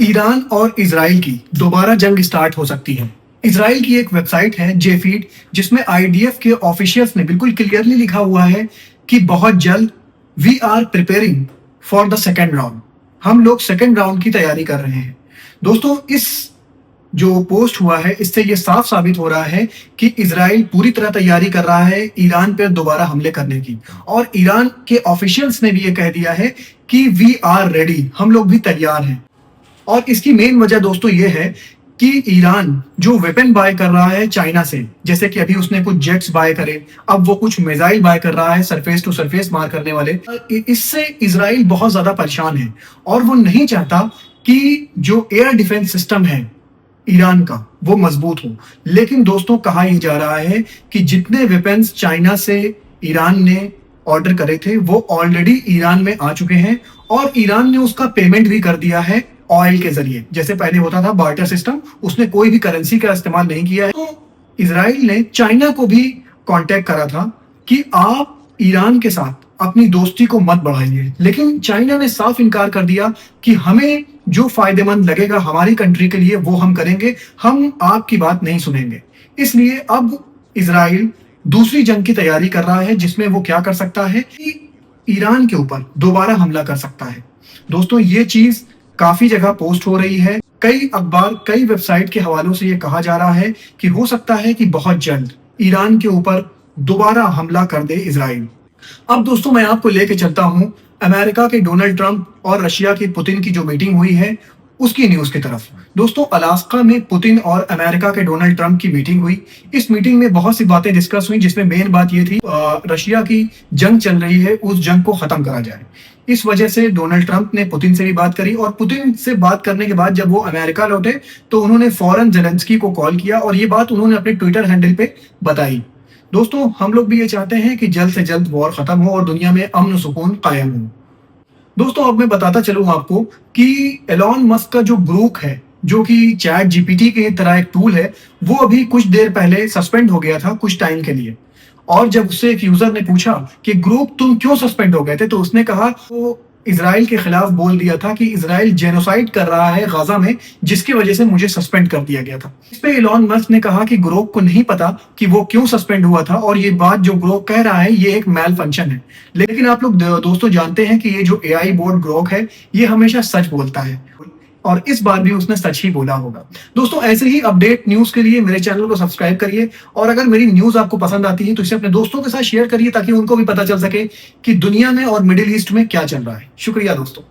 Iran और Israel की दोबारा जंग स्टार्ट हो सकती है। इजराइल की एक वेबसाइट है जेफीड, जिसमें आईडीएफ के ऑफिशियल्स ने बिल्कुल क्लियरली लिखा हुआ है कि बहुत जल्द we are preparing for the second round. हम लोग सेकेंड राउंड की तैयारी कर रहे हैं। दोस्तों, इस जो पोस्ट हुआ है इससे ये साफ साबित हो रहा है कि इजराइल पूरी तरह तैयारी कर रहा है ईरान पर दोबारा हमले करने की, और ईरान के ऑफिशियल्स ने भी ये कह दिया है कि वी आर रेडी, हम लोग भी तैयार हैं। और इसकी मेन वजह दोस्तों ये है कि ईरान जो वेपन बाय कर रहा है चाइना से, जैसे कि अभी उसने कुछ जेट्स बाय करे, अब वो कुछ मिसाइल बाय कर रहा है सरफेस टू सरफेस मार करने वाले, इससे इजराइल बहुत ज्यादा परेशान है और वो नहीं चाहता कि जो एयर डिफेंस सिस्टम है ईरान का वो मजबूत हो। लेकिन दोस्तों, कहा यह जा रहा है कि जितने वेपन्स चाइना से ईरान ने ऑर्डर करे थे वो ऑलरेडी ईरान में आ चुके हैं, और ईरान ने उसका पेमेंट भी कर दिया है ऑयल के जरिए। जैसे पहले होता था बार्टर सिस्टम, उसने कोई भी करेंसी का इस्तेमाल नहीं किया है। तो इजराइल ने चाइना को भी कांटेक्ट करा था कि आप ईरान के साथ अपनी दोस्ती को मत बढ़ाइए, लेकिन चाइना ने साफ इनकार कर दिया कि हमें जो फायदेमंद लगेगा हमारी कंट्री के लिए वो हम करेंगे, हम आपकी बात नहीं सुनेंगे। इसलिए अब इजराइल दूसरी जंग की तैयारी कर रहा है, जिसमें वो क्या कर सकता है कि ईरान के ऊपर दोबारा हमला कर सकता है। दोस्तों, ये चीज काफी जगह पोस्ट हो रही है, कई अखबार कई वेबसाइट के हवालों से ये कहा जा रहा है कि हो सकता है कि बहुत जल्द ईरान के ऊपर दोबारा हमला कर दे इजराइल। अब दोस्तों, मैं आपको लेके चलता हूं अमेरिका के डोनाल्ड ट्रंप और रशिया के पुतिन की जो मीटिंग हुई है उसकी न्यूज की तरफ। दोस्तों, अलास्का में पुतिन और अमेरिका के डोनाल्ड ट्रंप की मीटिंग हुई। इस मीटिंग में बहुत सी बातें डिस्कस हुई, जिसमें मेन बात ये थी रशिया की जंग चल रही है, उस जंग को खत्म करा जाए। इस वजह से डोनाल्ड ट्रंप ने पुतिन से भी बात करी, और पुतिन से बात करने के बाद जब वो अमेरिका लौटे तो उन्होंने फौरन जेलेंस्की को कॉल किया और ये बात उन्होंने अपने ट्विटर हैंडल पे बताई। दोस्तों, हम लोग भी ये चाहते हैं कि जल्द से जल्द वॉर खत्म हो और दुनिया में अमन सुकून कायम हो। दोस्तों, अब मैं बताता चलूं आपको कि एलॉन मस्क का जो ग्रोक है, जो कि चैट जीपीटी के तरह एक टूल है, वो अभी कुछ देर पहले सस्पेंड हो गया था कुछ टाइम के लिए। और जब उससे एक यूजर ने पूछा कि ग्रुप तुम क्यों सस्पेंड हो गए थे, तो उसने कहा वो इजराइल के खिलाफ बोल दिया था कि इजराइल जेनोसाइड कर रहा है गाजा में, जिसकी वजह से मुझे सस्पेंड कर दिया गया था। इस पे इलॉन मस्क ने कहा कि ग्रोक को नहीं पता कि वो क्यों सस्पेंड हुआ था, और ये बात जो ग्रोक कह रहा है ये एक मैल फंक्शन है। लेकिन आप लोग दोस्तों जानते हैं कि ये जो एआई बोर्ड ग्रोक है ये हमेशा सच बोलता है, और इस बार भी उसने सच ही बोला होगा। दोस्तों, ऐसे ही अपडेट न्यूज के लिए मेरे चैनल को सब्सक्राइब करिए, और अगर मेरी न्यूज आपको पसंद आती है तो इसे अपने दोस्तों के साथ शेयर करिए, ताकि उनको भी पता चल सके कि दुनिया में और मिडिल ईस्ट में क्या चल रहा है। शुक्रिया दोस्तों।